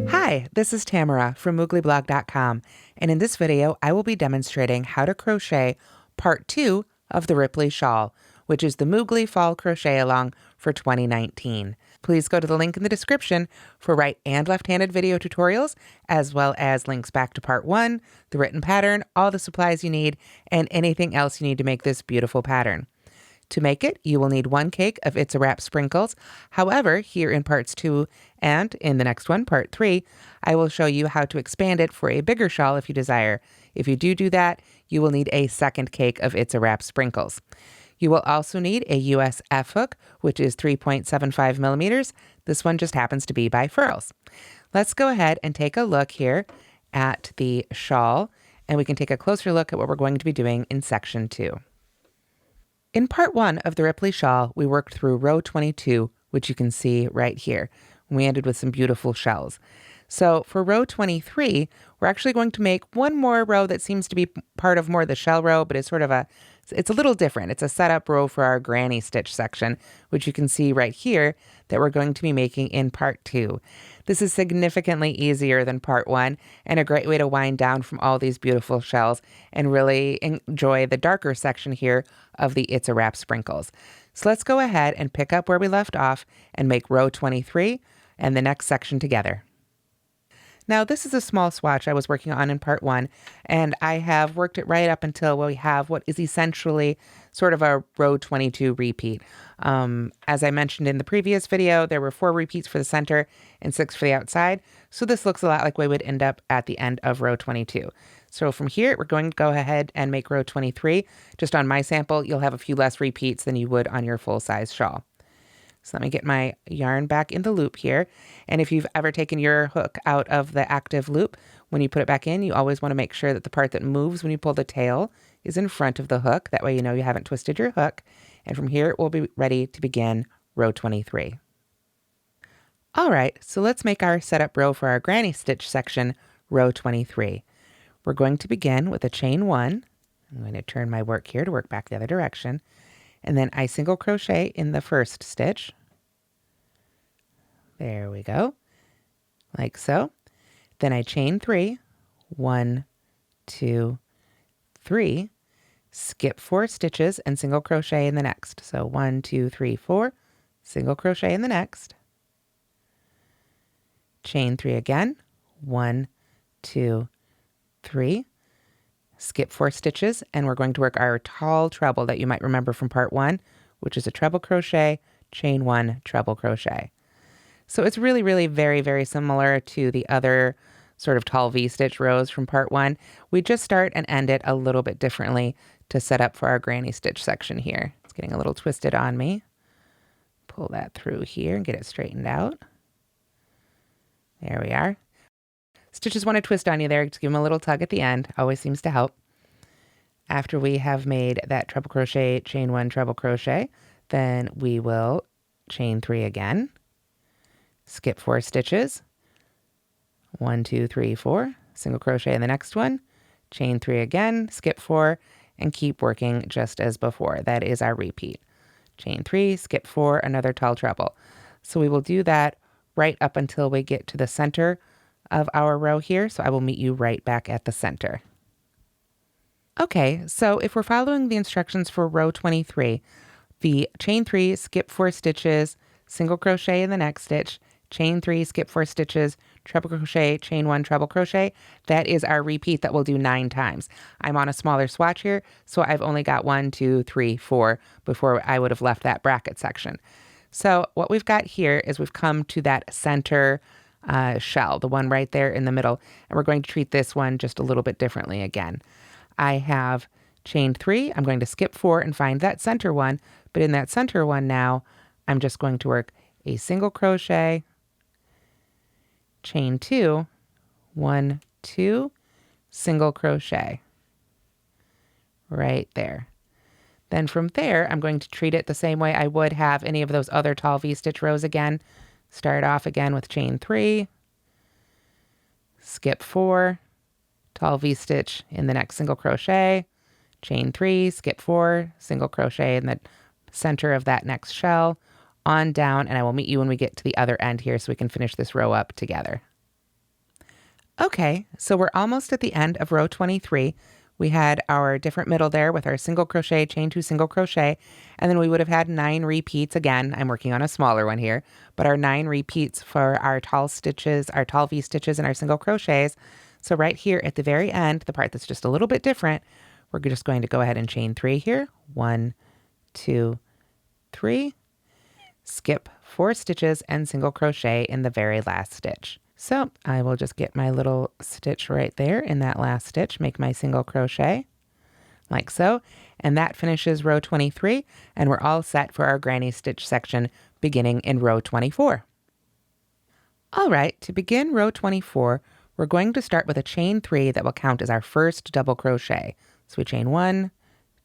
Hi, this is Tamara from mooglyblog.com, and in this video I will be demonstrating how to crochet part 2 of the Ripley Shawl, which is the Moogly Fall Crochet Along for 2019. Please go to the link in the description for right and left-handed video tutorials, as well as links back to part 1, the written pattern, all the supplies you need, and anything else you need to make this beautiful pattern. To make it, you will need 1 cake of It's a Wrap sprinkles. However, here in parts 2 and in the next one, part 3, I will show you how to expand it for a bigger shawl if you desire. If you do that, you will need a 2nd cake of It's a Wrap sprinkles. You will also need a US F hook, which is 3.75 millimeters. This one just happens to be by Furls. Let's go ahead and take a look here at the shawl, and we can take a closer look at what we're going to be doing in section 2. In part 1 of the Ripley Shawl, we worked through row 22, which you can see right here. We ended with some beautiful shells. So for row 23, we're actually going to make one more row that seems to be part of more the shell row, but it's a little different. It's a setup row for our granny stitch section, which you can see right here that we're going to be making in part 2. This is significantly easier than part 1 and a great way to wind down from all these beautiful shells and really enjoy the darker section here of the It's a Wrap sprinkles. So let's go ahead and pick up where we left off and make row 23 and the next section together. Now, this is a small swatch I was working on in part 1, and I have worked it right up until we have what is essentially sort of a row 22 repeat. As I mentioned in the previous video, there were 4 repeats for the center and 6 for the outside, so this looks a lot like we would end up at the end of row 22. So from here, we're going to go ahead and make row 23. Just on my sample, you'll have a few less repeats than you would on your full-size shawl. So let me get my yarn back in the loop here. And if you've ever taken your hook out of the active loop, when you put it back in, you always want to make sure that the part that moves when you pull the tail is in front of the hook. That way you know you haven't twisted your hook. And from here, we'll be ready to begin row 23. All right, so let's make our setup row for our granny stitch section, row 23. We're going to begin with a chain 1. I'm going to turn my work here to work back the other direction. And then I single crochet in the first stitch. There we go, like so. Then I chain 3, 1, 2, 3, skip 4 stitches and single crochet in the next. So 1, 2, 3, 4, single crochet in the next. Chain 3 again, 1, 2, 3, skip 4 stitches, and we're going to work our tall treble that you might remember from part 1, which is a treble crochet, chain 1, treble crochet. So it's really, really very, very similar to the other sort of tall V-stitch rows from part 1. We just start and end it a little bit differently to set up for our granny stitch section here. It's getting a little twisted on me. Pull that through here and get it straightened out. There we are. Stitches want to twist on you there, just give them a little tug at the end. Always seems to help. After we have made that treble crochet, chain 1, treble crochet, then we will chain 3 again. Skip 4 stitches. 1, 2, 3, 4. Single crochet in the next one. Chain 3 again, skip 4, and keep working just as before. That is our repeat. Chain 3, skip 4, another tall treble. So we will do that right up until we get to the center of our row here. So I will meet you right back at the center. Okay, so if we're following the instructions for row 23, the chain 3, skip 4 stitches, single crochet in the next stitch, chain 3, skip 4 stitches, treble crochet, chain 1, treble crochet. That is our repeat that we'll do 9 times. I'm on a smaller swatch here, so I've only got 1, 2, 3, 4 before I would have left that bracket section. So what we've got here is we've come to that center shell, the one right there in the middle, and we're going to treat this one just a little bit differently again. I have chained 3, I'm going to skip 4 and find that center one, but in that center one now, I'm just going to work a single crochet, chain 2, 1, 2, single crochet right there. Then from there, I'm going to treat it the same way I would have any of those other tall V-stitch rows again. Start off again with chain 3, skip 4, tall V-stitch in the next single crochet, chain 3, skip 4, single crochet in the center of that next shell, on down, and I will meet you when we get to the other end here so we can finish this row up together. Okay, so we're almost at the end of row 23. We had our different middle there with our single crochet, chain 2 single crochet, and then we would have had 9 repeats. Again, I'm working on a smaller one here, but our 9 repeats for our tall stitches, our tall V stitches, and our single crochets. So right here at the very end, the part that's just a little bit different, we're just going to go ahead and chain 3 here. 1, 2, 3. Skip 4 stitches and single crochet in the very last stitch. So I will just get my little stitch right there in that last stitch, make my single crochet like so, and that finishes row 23, and we're all set for our granny stitch section beginning in row 24. All right, to begin row 24, we're going to start with a chain 3 that will count as our first double crochet. So we chain 1,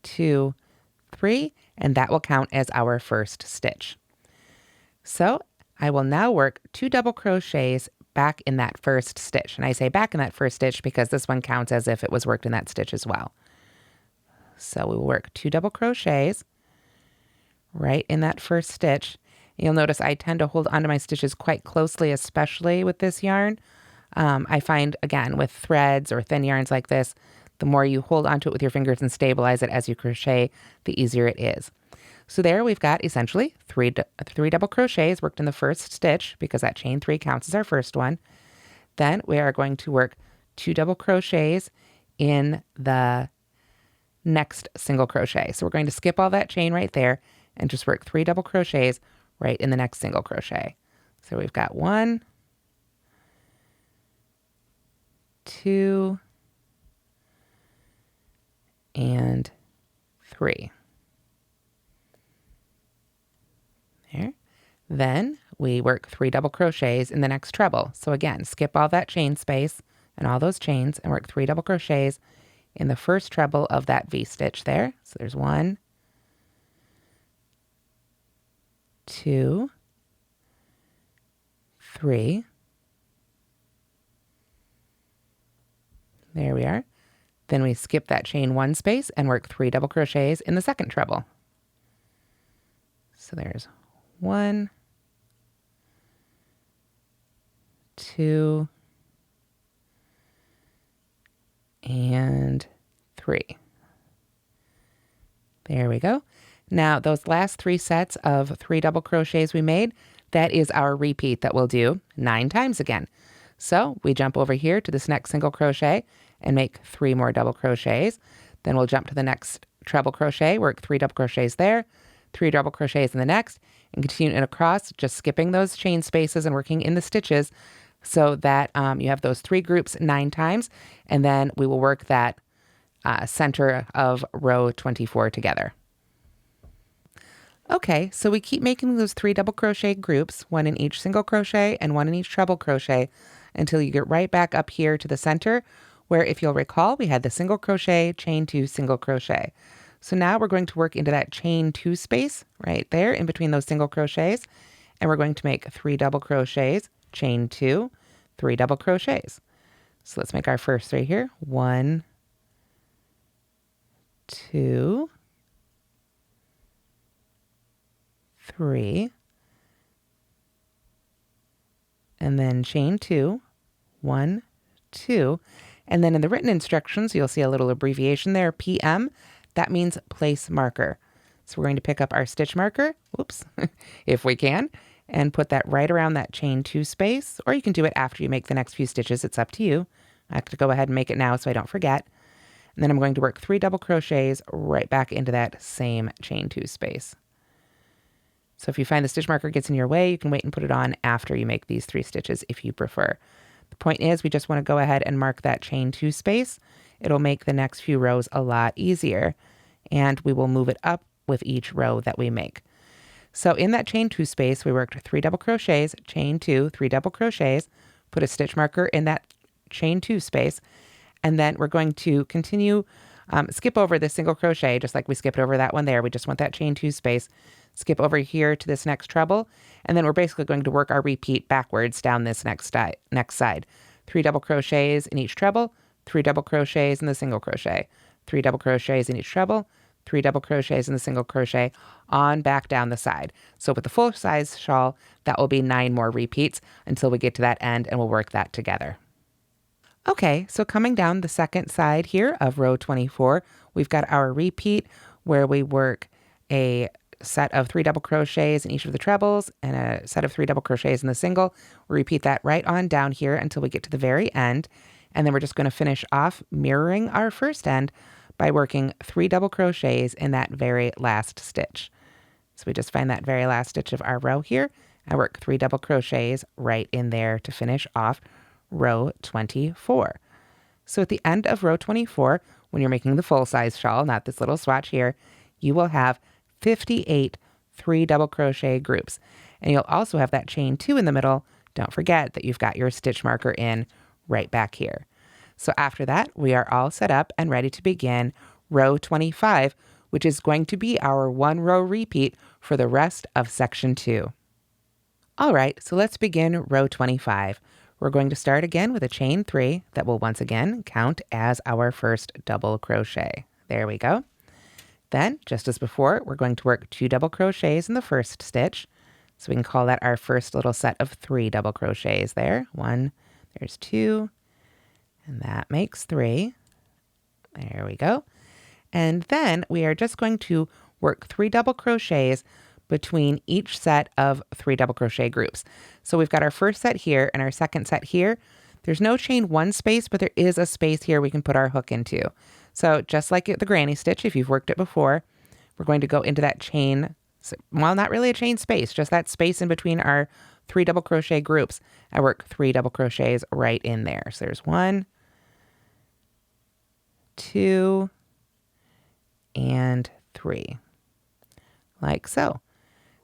2, 3, and that will count as our first stitch. So I will now work 2 double crochets back in that first stitch. And I say back in that first stitch because this one counts as if it was worked in that stitch as well. So we will work 2 double crochets right in that first stitch. You'll notice I tend to hold onto my stitches quite closely, especially with this yarn. I find, again, with threads or thin yarns like this, the more you hold onto it with your fingers and stabilize it as you crochet, the easier it is. So there we've got essentially three double crochets worked in the first stitch because that chain 3 counts as our first one. Then we are going to work 2 double crochets in the next single crochet. So we're going to skip all that chain right there and just work 3 double crochets right in the next single crochet. So we've got 1, 2, and 3. There. Then we work 3 double crochets in the next treble. So again, skip all that chain space and all those chains and work 3 double crochets in the first treble of that V stitch there. So there's 1, 2, 3. There we are. Then we skip that chain 1 space and work 3 double crochets in the second treble. So there's 1, 2, and 3. There we go. Now those last 3 sets of 3 double crochets we made, that is our repeat that we'll do 9 times again. So we jump over here to this next single crochet and make 3 more double crochets. Then we'll jump to the next treble crochet, work 3 double crochets there, 3 double crochets in the next, and continue across, just skipping those chain spaces and working in the stitches so that you have those 3 groups 9 times, and then we will work that center of row 24 together. Okay, so we keep making those 3 double crochet groups, 1 in each single crochet and 1 in each treble crochet, until you get right back up here to the center, where, if you'll recall, we had the single crochet, chain 2, single crochet. So now we're going to work into that chain 2 space right there in between those single crochets, and we're going to make 3 double crochets, chain 2, 3 double crochets. So let's make our first 3 here. 1, 2, 3, and then chain 2, 1, 2, and then in the written instructions, you'll see a little abbreviation there, PM. That means place marker. So we're going to pick up our stitch marker, whoops, if we can, and put that right around that chain 2 space, or you can do it after you make the next few stitches. It's up to you. I have to go ahead and make it now so I don't forget. And then I'm going to work 3 double crochets right back into that same chain 2 space. So if you find the stitch marker gets in your way, you can wait and put it on after you make these 3 stitches if you prefer. The point is, we just want to go ahead and mark that chain 2 space. It'll make the next few rows a lot easier, and we will move it up with each row that we make. So in that chain 2 space, we worked 3 double crochets, chain 2, 3 double crochets, put a stitch marker in that chain 2 space, and then we're going to continue, skip over this single crochet, just like we skipped over that one there. We just want that chain 2 space, skip over here to this next treble, and then we're basically going to work our repeat backwards down this next side. 3 double crochets in each treble, 3 double crochets in the single crochet, 3 double crochets in each treble, 3 double crochets in the single crochet on back down the side. So with the full size shawl, that will be 9 more repeats until we get to that end, and we'll work that together. Okay, so coming down the second side here of row 24, we've got our repeat where we work a set of 3 double crochets in each of the trebles and a set of 3 double crochets in the single. We repeat that right on down here until we get to the very end. And then we're just going to finish off mirroring our first end by working 3 double crochets in that very last stitch. So we just find that very last stitch of our row here and work 3 double crochets right in there to finish off row 24. So at the end of row 24, when you're making the full size shawl, not this little swatch here, you will have 58 3 double crochet groups. And you'll also have that chain 2 in the middle. Don't forget that you've got your stitch marker in right back here. So after that, we are all set up and ready to begin row 25, which is going to be our 1 row repeat for the rest of section 2. All right, so let's begin row 25. We're going to start again with a chain 3 that will once again count as our first double crochet. There we go. Then, just as before, we're going to work 2 double crochets in the first stitch. So we can call that our first little set of 3 double crochets there. 1, there's 2, and that makes 3. There we go. And then we are just going to work 3 double crochets between each set of 3 double crochet groups. So we've got our first set here and our second set here. There's no chain 1 space, but there is a space here we can put our hook into. So just like the granny stitch, if you've worked it before, we're going to go into that chain, well, not really a chain space, just that space in between our 3 double crochet groups. I work 3 double crochets right in there. So there's 1, 2, and 3, like so.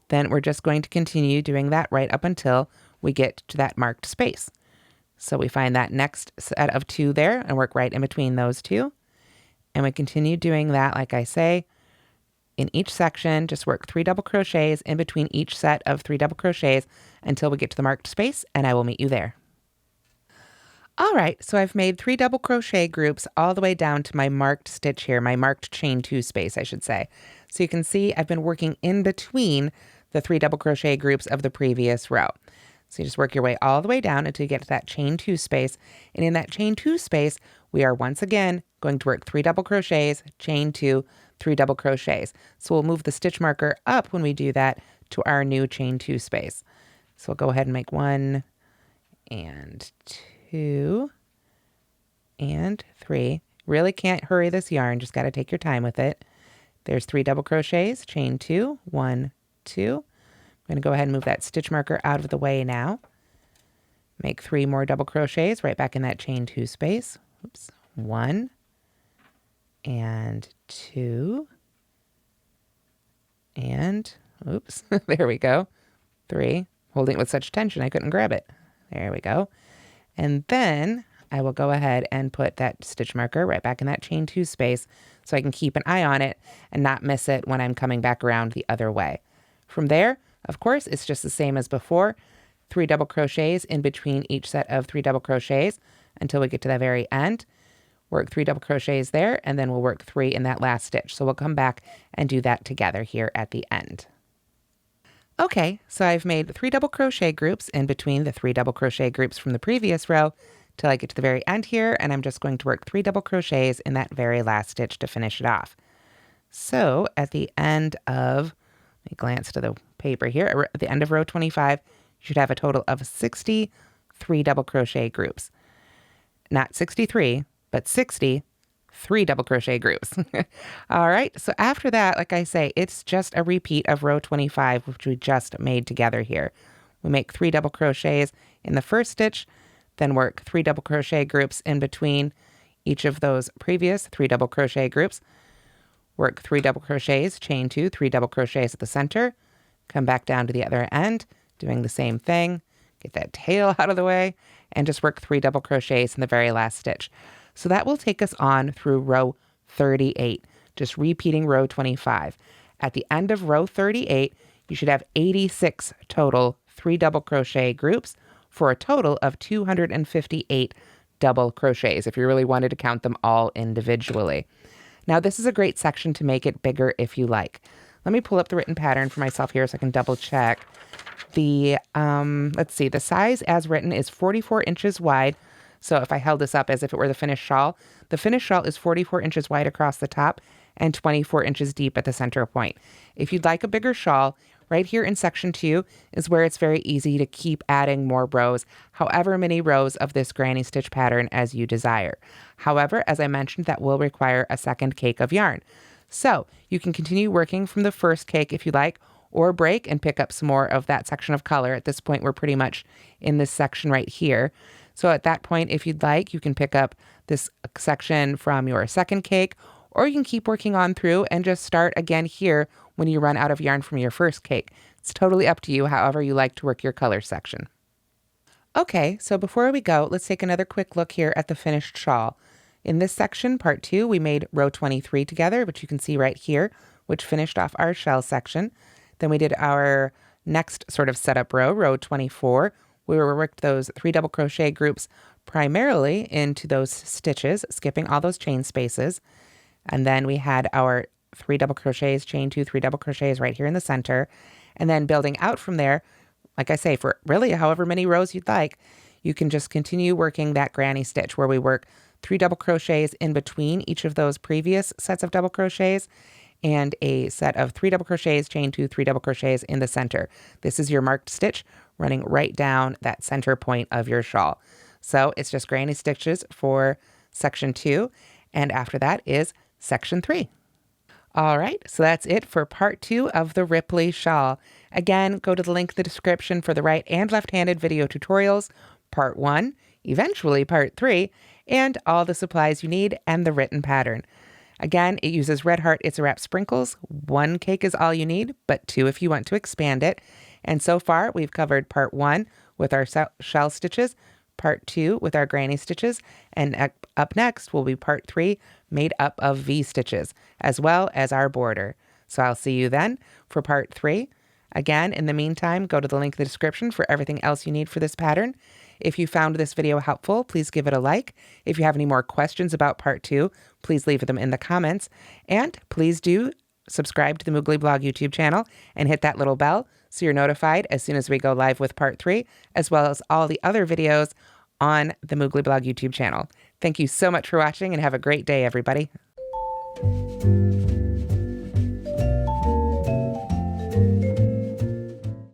Then we're just going to continue doing that right up until we get to that marked space. So we find that next set of 2 there and work right in between those 2. And we continue doing that, like I say, in each section, just work 3 double crochets in between each set of 3 double crochets until we get to the marked space, and I will meet you there. All right, so I've made 3 double crochet groups all the way down to my marked stitch here, my marked chain 2 space, I should say. So you can see I've been working in between the 3 double crochet groups of the previous row. So you just work your way all the way down until you get to that chain 2 space. And in that chain 2 space, we are once again going to work 3 double crochets, chain 2, 3 double crochets. So we'll move the stitch marker up when we do that to our new chain 2 space. So we'll go ahead and make 1 and 2 and 3. Really can't hurry this yarn, just got to take your time with it. There's 3 double crochets, chain 2, 1, 2. I'm going to go ahead and move that stitch marker out of the way now. Make 3 more double crochets right back in that chain 2 space. Oops. 1 and 2 and, oops, there we go, 3. Holding it with such tension I couldn't grab it. There we go. And then I will go ahead and put that stitch marker right back in that chain 2 space so I can keep an eye on it and not miss it when I'm coming back around the other way. From there, of course, it's just the same as before. 3 double crochets in between each set of 3 double crochets until we get to the very end. Work 3 double crochets there, and then we'll work 3 in that last stitch. So we'll come back and do that together here at the end. Okay, so I've made 3 double crochet groups in between the 3 double crochet groups from the previous row till I get to the very end here, and I'm just going to work 3 double crochets in that very last stitch to finish it off. So at the end of, let me glance to the paper here, at the end of row 25, you should have a total of 63 double crochet groups. Not 63, but 63 double crochet groups. All right, so after that, like I say, it's just a repeat of row 25, which we just made together here. We make 3 double crochets in the first stitch, then work 3 double crochet groups in between each of those previous 3 double crochet groups. Work 3 double crochets, chain 2, 3 double crochets at the center, come back down to the other end, doing the same thing, get that tail out of the way, and just work 3 double crochets in the very last stitch. So that will take us on through row 38, just repeating row 25. At the end of row 38, you should have 86 total 3 double crochet groups for a total of 258 double crochets if you really wanted to count them all individually. Now this is a great section to make it bigger if you like. Let me pull up the written pattern for myself here so I can double check. The, let's see, the size as written is 44 inches wide. So if I held this up as if it were the finished shawl is 44 inches wide across the top and 24 inches deep at the center point. If you'd like a bigger shawl, right here in section 2 is where it's very easy to keep adding more rows, however many rows of this granny stitch pattern as you desire. However, as I mentioned, that will require a second cake of yarn. So you can continue working from the first cake if you like, or break and pick up some more of that section of color. At this point, we're pretty much in this section right here. So at that point, if you'd like, you can pick up this section from your second cake, or you can keep working on through and just start again here when you run out of yarn from your first cake. It's totally up to you, however you like to work your color section. Okay, so before we go, let's take another quick look here at the finished shawl. In this section, part 2, we made row 23 together, which you can see right here, which finished off our shell section. Then we did our next sort of setup row, row 24. We worked those 3 double crochet groups primarily into those stitches, skipping all those chain spaces. And then we had our 3 double crochets, chain 2, 3 double crochets right here in the center. And then building out from there, like I say, for really however many rows you'd like, you can just continue working that granny stitch where we work 3 double crochets in between each of those previous sets of double crochets and a set of 3 double crochets, chain 2, 3 double crochets in the center. This is your marked stitch running right down that center point of your shawl. So it's just granny stitches for section 2, and after that is section 3. All right, so that's it for part 2 of the Ripley Shawl. Again, go to the link in the description for the right and left-handed video tutorials, part 1, eventually part 3, and all the supplies you need and the written pattern. Again, it uses Red Heart It's a Wrap sprinkles. 1 cake is all you need, but 2 if you want to expand it. And so far, we've covered part 1 with our shell stitches, part 2 with our granny stitches, and up next will be part 3 made up of V stitches, as well as our border. So I'll see you then for part 3. Again, in the meantime, go to the link in the description for everything else you need for this pattern. If you found this video helpful, please give it a like. If you have any more questions about part 2, please leave them in the comments. And please do subscribe to the Moogly Blog YouTube channel and hit that little bell so you're notified as soon as we go live with part 3, as well as all the other videos on the Moogly Blog YouTube channel. Thank you so much for watching and have a great day, everybody.